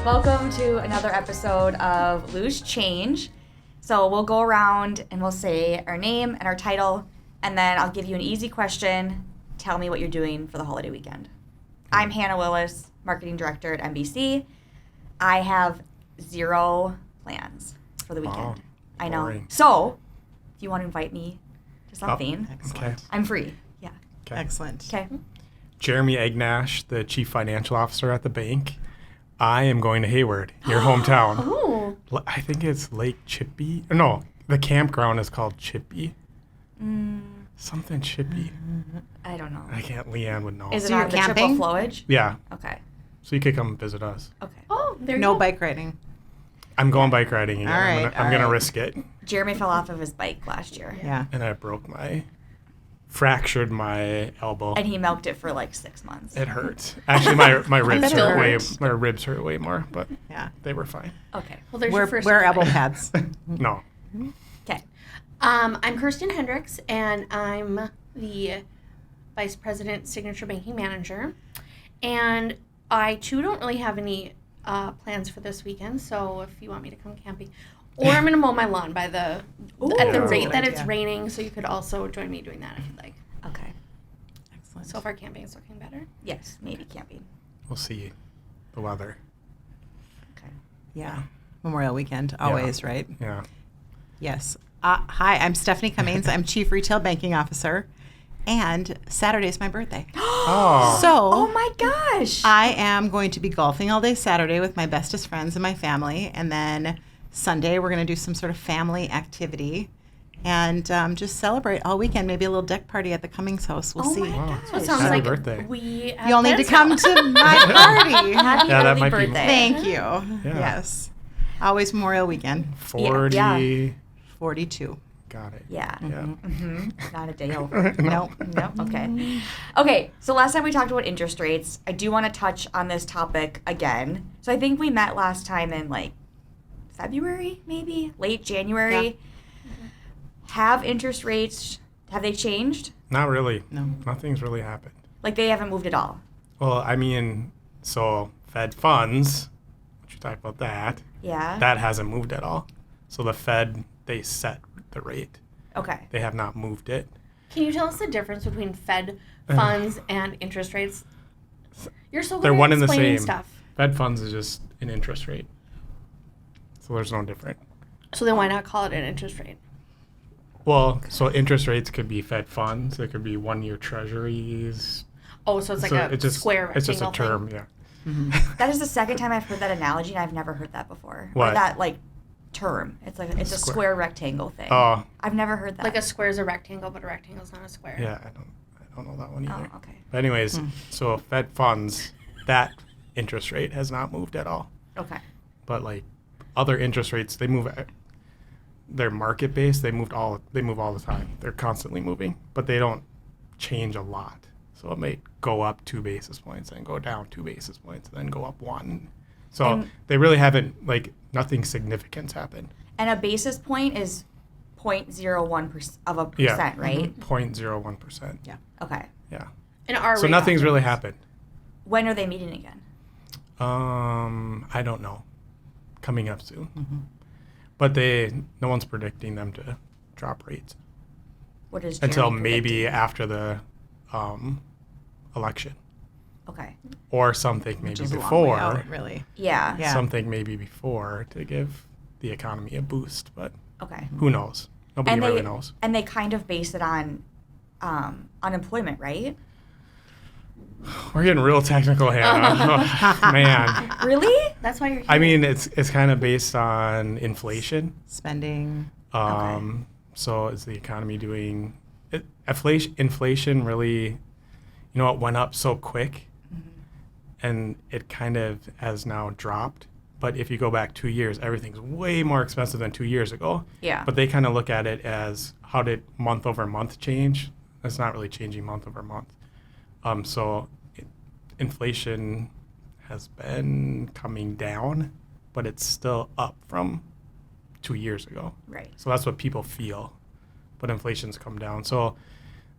Welcome to another episode of Lose Change. So we'll go around and we'll say our name and our title, and then I'll give you an easy question. Tell me what you're doing for the holiday weekend. I'm Hannah Willis, Marketing Director at NBC. I have 0 plans for the weekend. Wow, I know. boring. So, if you want to invite me to something, Okay. I'm free. Yeah. Okay. Excellent. Okay. Jeremy Egnash, the Chief Financial Officer at the bank. I am going to Hayward, your hometown. Oh. I think it's Lake Chippy. No, the campground is called Chippy. Something Chippy. I don't know. I can't. Leanne would know. Is it So on you're the camping? triple flowage? Yeah. Okay. So you could come visit us. Okay. Oh, there you No go. bike riding. I'm going bike riding again. All right, I'm all gonna right. risk it. Jeremy fell off of his bike last year. Yeah. And I fractured my elbow. And he milked it for like 6 months. It hurts. Actually, my ribs bet it hurt way. hurts. My ribs hurt way more, but Yeah. they were fine. Okay. Well, there's your Wear, first. wear one. elbow pads. No. Okay. I'm Kirsten Hendricks, and I'm the Vice President Signature Banking Manager. And I, too, don't really have any plans for this weekend, so if you want me to come camping. Or I'm going to mow my lawn at the Ooh. rate that Good it's idea. raining, so you could also join me doing that if you'd like. Okay. Excellent. So far, camping is looking better. Yes, maybe camping. We'll see the weather. Okay. Yeah. Memorial weekend, always, right? Yeah. Yes. Hi, I'm Stephanie Cummings. I'm Chief Retail Banking Officer. And Saturday is my birthday. Oh. So Oh my gosh. I am going to be golfing all day Saturday with my bestest friends and my family. And then Sunday, we're going to do some sort of family activity and just celebrate all weekend. Maybe a little deck party at the Cummings house. We'll Oh see. my Wow. gosh. So it sounds Happy like birthday. we have You all need to plans come now. to my party. Happy Yeah, that early might be- birthday. Thank you. Yes. Always Memorial Weekend. 40. Yeah. 42. Got it. Yeah. Yeah. Mm-hmm. Not a day over. Nope. No. Okay. Okay. So last time we talked about interest rates. I do want to touch on this topic again. So I think we met last time in like February, maybe late January. Have interest rates, have they changed? Not really. No. Nothing's really happened. Like they haven't moved at all. Well, I mean, so Fed funds, which you talked about that, Yeah. that hasn't moved at all. So the Fed, they set the rate. Okay. They have not moved it. Can you tell us the difference between Fed funds and interest rates? You're so good They're at one and the explaining same. stuff. Fed funds is just an interest rate. So there's no different. So then why not call it an interest rate? Well, so interest rates could be Fed funds. It could be 1-year treasuries. Oh, so it's like So a it's just, square rectangle It's just a term, thing. yeah. That is the second time I've heard that analogy, and I've never heard that before. Or What? that like term. It's like it's a Square. square rectangle thing. Oh, I've never heard that. Like a square is a rectangle, but a rectangle's not a square. yeah, I don't know that one either. Oh, okay. But anyways, so Fed funds, that interest rate has not moved at all. Okay. But like other interest rates, they move. They're market based. They move all the time. They're constantly moving, but they don't change a lot. So it may go up 2 basis points, then go down 2 basis points, then go up 1. So And- they really haven't, like, nothing significant's happened. And a basis point is 0.01% of a Yeah. percent, right? 0.01%. Yeah. Okay. Yeah. And our So rate nothing's really options. happened. When are they meeting again? I don't know. Coming up soon. Mm-hmm. But no one's predicting them to drop rates What is until Jeremy maybe predicting? after the election. Okay. Or something Which maybe is a long way before. out, really. Yeah. Yeah. Something maybe before to give the economy a boost. But Okay. who knows? Nobody And really they knows. and they kind of base it on unemployment, right? We're getting real technical, Hannah. Oh, man. Really? That's why you're here. I mean, it's kind of based on inflation. Spending. So is the economy doing inflation really, it went up so quick and it kind of has now dropped. But if you go back 2 years, everything's way more expensive than 2 years ago. Yeah. But they kind of look at it as how did month over month change? It's not really changing month over month. So inflation has been coming down, but it's still up from 2 years ago. Right. So that's what people feel. But inflation's come down. So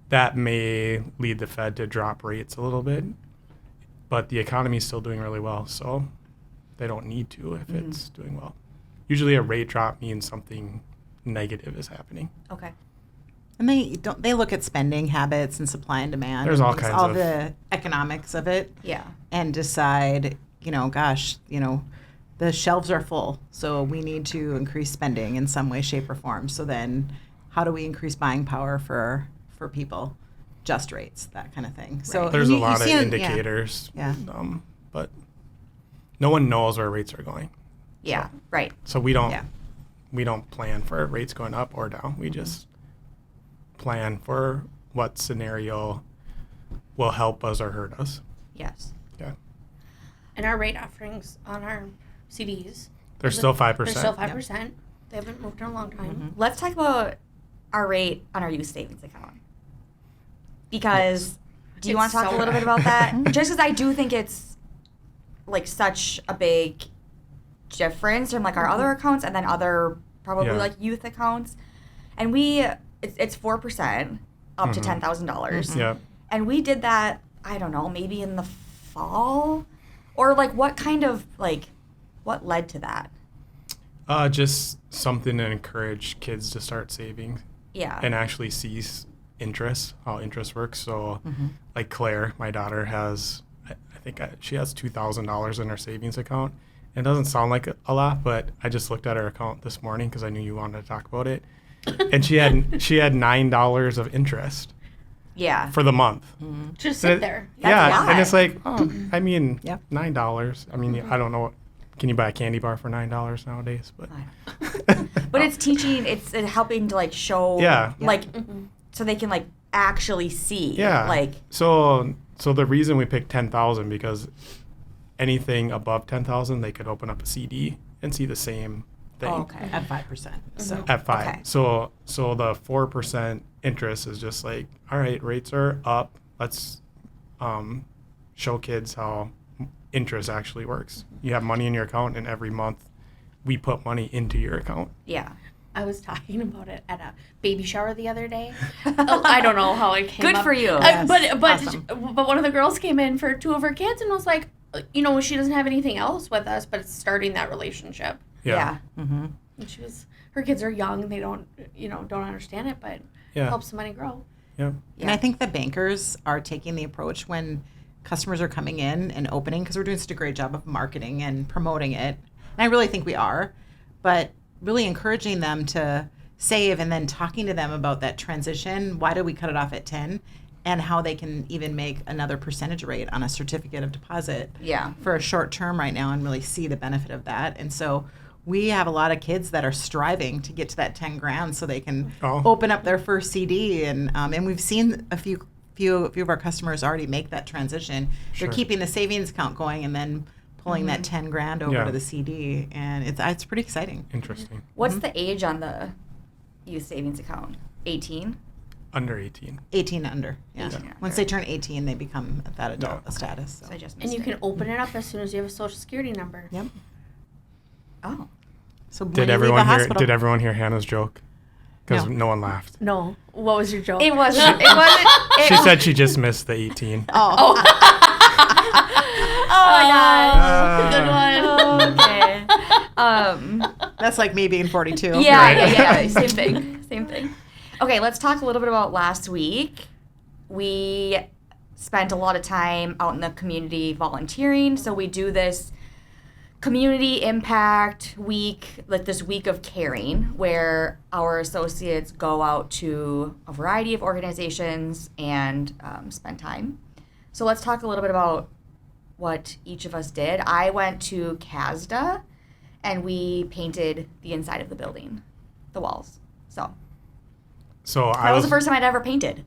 that may lead the Fed to drop rates a little bit. But the economy is still doing really well. So they don't need to if it's doing well. Usually a rate drop means something negative is happening. Okay. And they look at spending habits and supply and demand. There's and all things, kinds all of- the economics of it. Yeah. And decide, gosh, the shelves are full, so we need to increase spending in some way, shape, or form. So then, how do we increase buying power for people? Just rates, that kind of thing. So There's you- a you lot of see it- indicators, Yeah. but no one knows where rates are going. Yeah. Right. So we don't Yeah. plan for rates going up or down. We just plan for what scenario will help us or hurt us. Yes. Yeah. And our rate offerings on our CDs. They're still They're 5%. still 5%. They haven't moved in a long time. Let's talk about our rate on our youth savings account. Because do you It's want to talk so a little bit about that? Just because I do think it's like such a big difference from like our other accounts and then other probably Yeah. like youth accounts. And it's 4% up to $10,000. Yeah. And we did that, I don't know, maybe in the fall? Or like what led to that? Just something to encourage kids to start saving Yeah. and actually see interest, how interest works. So, like Claire, my daughter has, I think she has $2,000 in her savings account. It doesn't sound like a lot, but I just looked at her account this morning because I knew you wanted to talk about it, and she had $9 of interest Yeah. for the month. Just And sit it- there. That's a yeah, lot. and it's like, oh, I mean, Yep. $9. I mean, I don't know. Can you buy a candy bar for $9 nowadays? But But it's teaching, it's helping to like show, Yeah. like, so they can like actually see. Yeah. Like, So the reason we picked 10,000 because anything above 10,000 they could open up a CD and see the same thing okay. at 5%. So at 5. Okay. So the 4% interest is just like, all right, rates are up. Let's show kids how interest actually works. You have money in your account, and every month we put money into your account. Yeah. I was talking about it at a baby shower the other day. I don't know how it came Good up. for you. Yes, But awesome. but one of the girls came in for 2 of her kids and was like, she doesn't have anything else with us, but it's starting that relationship. Yeah. Mm-hmm. And her kids are young, they don't understand it, but Yeah. helps the money grow. Yeah. And I think the bankers are taking the approach when customers are coming in and opening, because we're doing such a great job of marketing and promoting it. And I really think we are, but really encouraging them to save and then talking to them about that transition. Why do we cut it off at 10? And how they can even make another percentage rate on a certificate of deposit Yeah. for a short term right now and really see the benefit of that. And so we have a lot of kids that are striving to get to that 10 grand so they can open up their first CD. And we've seen a few of our customers already make that transition. Sure. They're keeping the savings account going and then pulling that 10 grand over Yeah. to the CD. And it's pretty exciting. Interesting. What's the age on the youth savings account? 18? Under 18. 18 and under. Yeah. 18 and Once under. they turn 18, they become that adult Yeah. status. So. So I just And missed you it. can open it up as soon as you have a social security number. Yep. Oh. So when Did you leave everyone the hear? hospital- Did everyone hear Hannah's joke? Because No. no one laughed. No. What was your joke? It wasn't. It wasn't. She said she just missed the 18. Oh. Oh my Good one. god. Okay. That's like me being 42. Yeah, Right. yeah. Same thing. Same thing. Okay, let's talk a little bit about last week. We spent a lot of time out in the community volunteering. So we do this community impact week, like this week of caring, where our associates go out to a variety of organizations and spend time. So let's talk a little bit about what each of us did. I went to CASDA and we painted the inside of the building, the walls. So So that was the first time I'd ever painted.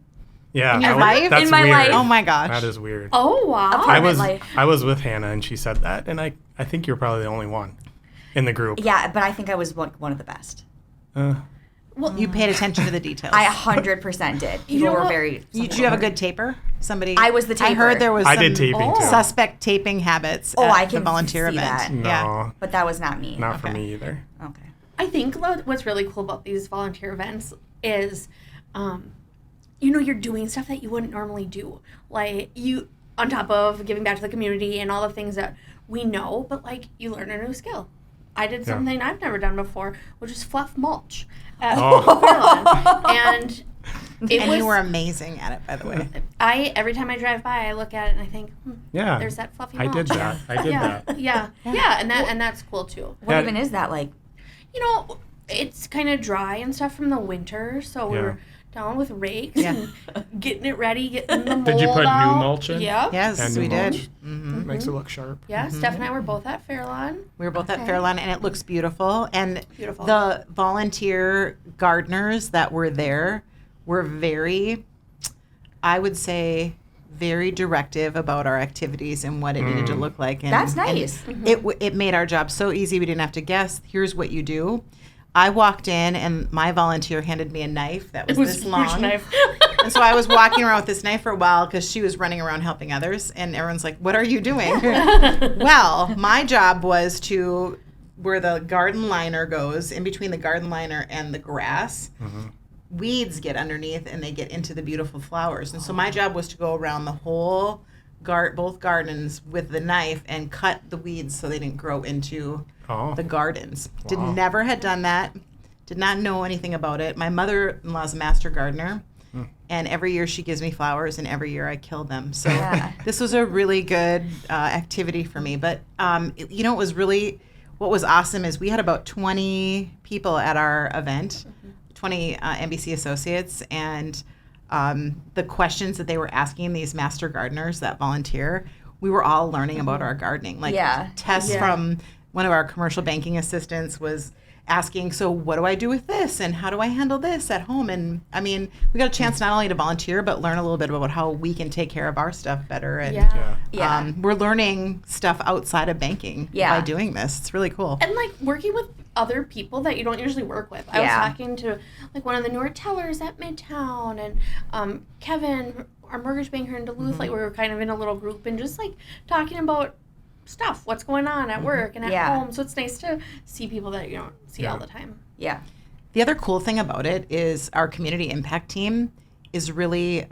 Yeah. In your I was- life? That's In my weird. life. Oh my gosh. That is weird. Oh, wow. Apartment life. I was with Hannah and she said that, and I think you're probably the only one in the group. Yeah, but I think I was one of the best. You paid attention to the details. I 100% did. People know were what? very. Did you have a good taper? Somebody. I was the I heard taper. there was I some did taping too. suspect taping habits Oh, at I the can volunteer see event. that. No, Yeah. But that was not me. not for Okay. me either. Okay. I think what's really cool about these volunteer events is, you're doing stuff that you wouldn't normally do. Like on top of giving back to the community and all the things that we know, but like you learn a new skill. I did something I've never done before, which is fluff mulch at Fairlawn. And you were amazing at it, by the way. Every time I drive by, I look at it and I think, there's that fluffy mulch. I did that. Yeah, and that's cool too. What even is that like? You know, it's kind of dry and stuff from the winter, so we're down with rakes and getting it ready, getting the mold Did you put out. new mulch in? Yep. Yes, we did. Mm-hmm. Makes it look sharp. Yeah, Steph and I were both at Fairlawn. We were both at Fairlawn, and it looks beautiful. And Beautiful. the volunteer gardeners that were there were very, I would say, very directive about our activities and what it needed to look like. And, That's nice. and it made our job so easy. We didn't have to guess. Here's what you do. I walked in, and my volunteer handed me a knife that was this a long. huge knife. And so I was walking around with this knife for a while because she was running around helping others. And everyone's like, what are you doing? Well, my job was to, where the garden liner goes, in between the garden liner and the grass, weeds get underneath and they get into the beautiful flowers. And so my job was to go around the whole both gardens with the knife and cut the weeds so they didn't grow into the gardens. Wow. Never had done that. Did not know anything about it. My mother-in-law's a master gardener, and every year she gives me flowers, and every year I kill them. So this was a really good activity for me. But you know, what was awesome is we had about 20 people at our event, 20 NBC associates, and the questions that they were asking these master gardeners that volunteer, we were all learning about our gardening. Like Tess from one of our commercial banking assistants was asking, so what do I do with this? And how do I handle this at home? And I mean, we got a chance not only to volunteer, but learn a little bit about how we can take care of our stuff better. And we're learning stuff outside of banking by doing this. It's really cool. And like working with other people that you don't usually work with. I was talking to like one of the newer tellers at Midtown, and Kevin, our mortgage banker in Duluth. Like we were kind of in a little group and just like talking about stuff, what's going on at work and at home. So it's nice to see people that you don't see all the time. Yeah. The other cool thing about it is our community impact team is really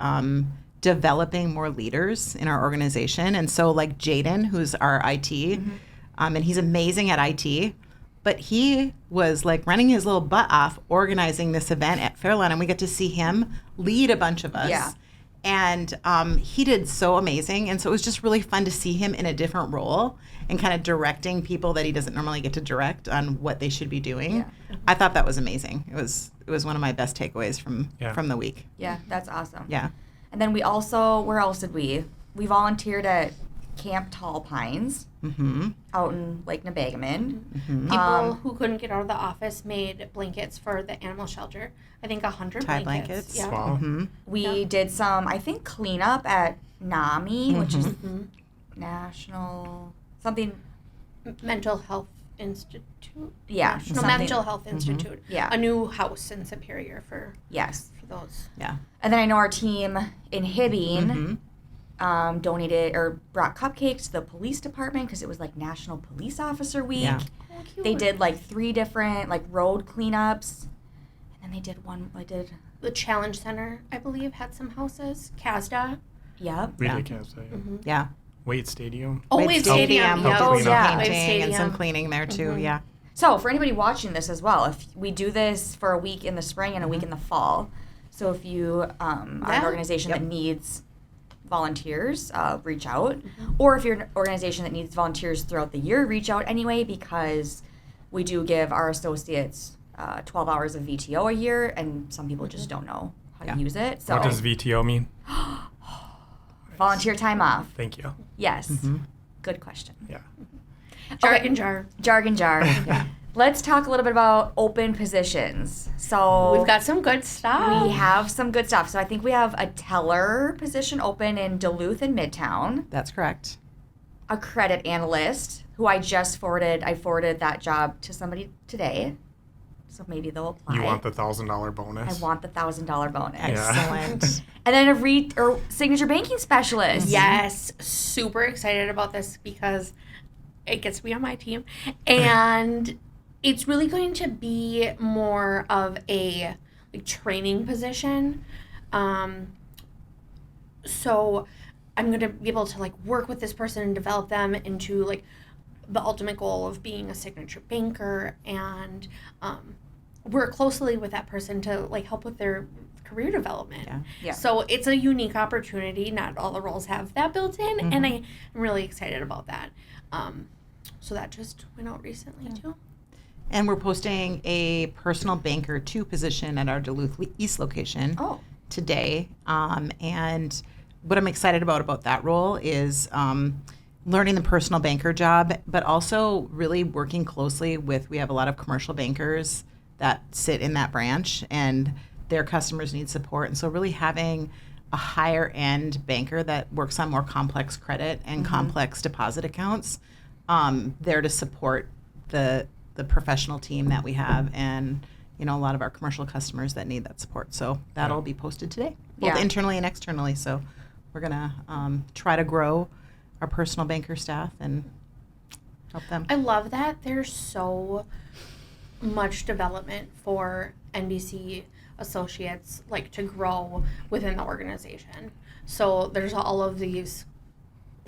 developing more leaders in our organization. And so like Jaden, who's our IT, and he's amazing at IT, but he was like running his little butt off organizing this event at Fairlawn, and we get to see him lead a bunch of us. Yeah. And he did so amazing. And so it was just really fun to see him in a different role and kind of directing people that he doesn't normally get to direct on what they should be doing. Yeah. I thought that was amazing. It was one of my best takeaways from the week. Yeah, that's awesome. Yeah. And then we also, where else did we? We volunteered at Camp Tall Pines out in Lake Nebagaman. People who couldn't get out of the office made blankets for the animal shelter. I think 100 Tie blankets. blankets. Yeah. Wow. We did some, I think, cleanup at NAMI, which is National something. Mental Health Institute. Yeah. National something. Mental Health Institute. Yeah. A new house in Superior for Yes. those. Yeah. And then I know our team in Hibbing donated or brought cupcakes to the police department because it was like National Police Officer Week. Yeah. Oh, cute. They did like 3 different like road cleanups. And then they did one, The Challenge Center, I believe, had some houses. CASDA. Yep. We did Cavs Day. Yeah. Wade Stadium. Oh, Wade Wade Stadium. Stadium. Oh, yeah. Painting Wade and some Stadium. cleaning there too. Yeah. So for anybody watching this as well, if we do this for a week in the spring and a week in the fall, so if you are an organization that needs volunteers, reach out. Or if you're an organization that needs volunteers throughout the year, reach out anyway, because we do give our associates 12 hours of VTO a year, and some people just don't know how to use it. So What does VTO mean? volunteer time off. Thank you. Yes. Good question. Yeah. Jargon jar. Jargon jar. Let's talk a little bit about open positions. So We've got some good stuff. we have some good stuff. So I think we have a teller position open in Duluth and Midtown, That's correct. a credit analyst who I forwarded that job to somebody today. So maybe they'll apply. You want the $1,000 bonus? I want the $1,000 bonus. Excellent. And then a signature banking specialist. Yes, super excited about this because it gets to be on my team. And it's really going to be more of a training position. So I'm going to be able to like work with this person and develop them into like the ultimate goal of being a signature banker, and work closely with that person to like help with their career development. Yeah. So it's a unique opportunity. Not all the roles have that built in, and I'm really excited about that. So that just went out recently too. And we're posting a personal banker 2 position at our Duluth East location today. And what I'm excited about that role is learning the personal banker job, but also really working closely with, we have a lot of commercial bankers that sit in that branch, and their customers need support. And so really having a higher end banker that works on more complex credit and complex deposit accounts there to support the professional team that we have, and a lot of our commercial customers that need that support. So that'll be posted today, both internally and externally. So we're gonna try to grow our personal banker staff and help them. I love that there's so much development for NBC associates, like to grow within the organization. So there's all of these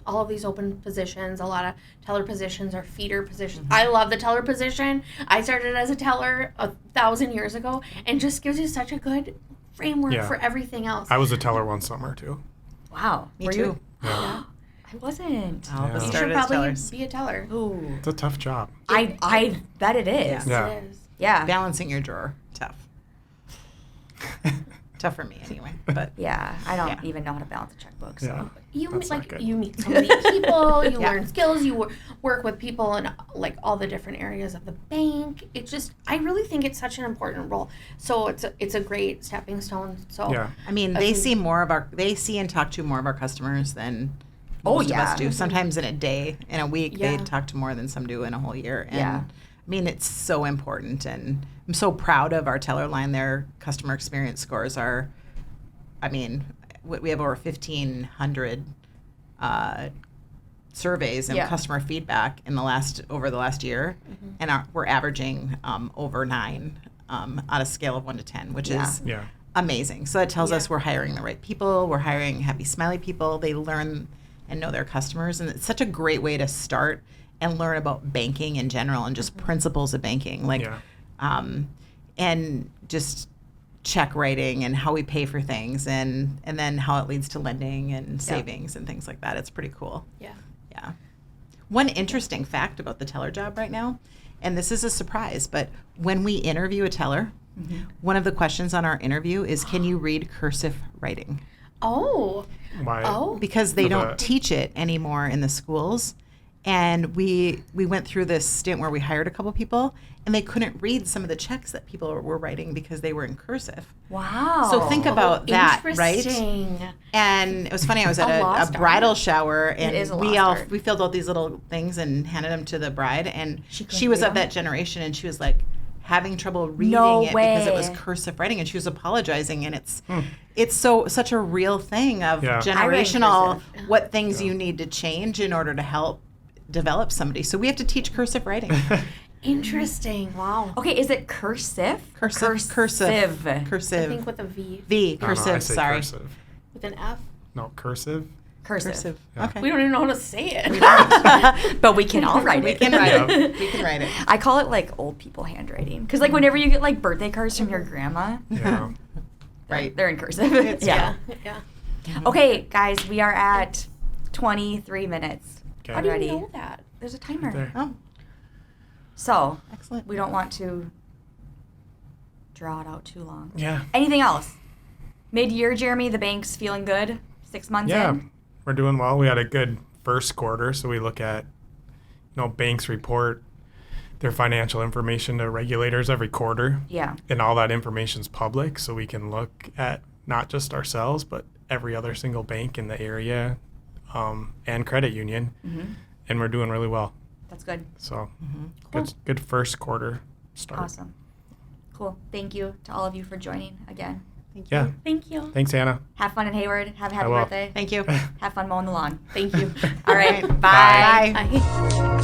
open positions. A lot of teller positions or feeder positions. I love the teller position. I started as a teller 1,000 years ago, and just gives you such a good framework for everything else. I was a teller one summer too. Wow. Me Were too. you? Yeah. I wasn't. All of us You started should as probably tellers. be a teller. Ooh. It's a tough job. I bet it is. Yeah. It is. Yeah. Balancing your drawer, tough. Tough for me anyway. But Yeah. I don't even know how to balance a checkbook. So. Yeah. You That's not good. you meet so many people, you Yeah. learn skills, you work with people in like all the different areas of the bank. It's just, I really think it's such an important role. So it's a great stepping stone. So Yeah. I mean, they see and talk to more of our customers than most of us do. Sometimes in a day, in a week, they Yeah. talk to more than some do in a whole year. And Yeah. I mean, it's so important, and I'm so proud of our teller line. Their customer experience scores are, I mean, we have over 1,500 surveys and customer feedback over the last year, and we're averaging over 9 on a scale of 1 to 10, which is Yeah. amazing. So that tells us we're hiring the right people. We're hiring happy, smiley people. They learn and know their customers, and it's such a great way to start and learn about banking in general and just principles of banking, like, and just check writing and how we pay for things, and then how it leads to lending and savings and things like that. It's pretty cool. Yeah. Yeah. One interesting fact about the teller job right now, and this is a surprise, but when we interview a teller, one of the questions on our interview is, can you read cursive writing? Oh. Why? Oh. Because they don't teach it anymore in the schools. And we went through this stint where we hired a couple people, and they couldn't read some of the checks that people were writing because they were in cursive. Wow. So think about that, right? Interesting. And it was funny. I was at A a lost bridal art. shower, It is and a lost art. we filled out these little things and handed them to the bride, and couldn't she was read of them? that generation, and she was like having trouble reading No it because it was way. cursive writing, and she was apologizing, and it's such a real thing of Yeah. generational cursive. what things you need to change in order to help develop somebody. So we have to teach cursive writing. Interesting. Wow. Okay, is it cursive? Cursive. I Cursive. think with a V. V. I don't know, I Cursive. say Sorry. cursive. With an F. No, cursive. Cursive. Cursive. Yeah. Okay. We don't even know how to say it. But we can all write We it. can write it. We can write it. I call it like old people handwriting. Because like whenever you get like birthday cards from your grandma, Yeah. Right. they're in cursive. It's- yeah. Yeah. Okay, guys, we are at 23 minutes Okay. How do you already. know that? There's a timer. There. Oh, So excellent. we don't want to draw it out too long. Yeah. Anything else? Mid-year, Jeremy, the bank's feeling good? 6 months Yeah. in? We're doing well. We had a good first quarter, so we look at, banks report their financial information to regulators every quarter, Yeah. and all that information's public, so we can look at not just ourselves, but every other single bank in the area, and credit union, and we're doing really well. That's good. So, Cool. good first quarter start. Awesome. Cool. Thank you to all of you for joining again. Thank you. Yeah. Thank you. Thanks, Hannah. Have fun in Hayward. Have a happy will. birthday. Thank you. Have fun mowing the lawn. Thank you. All right. Bye. Bye. Bye.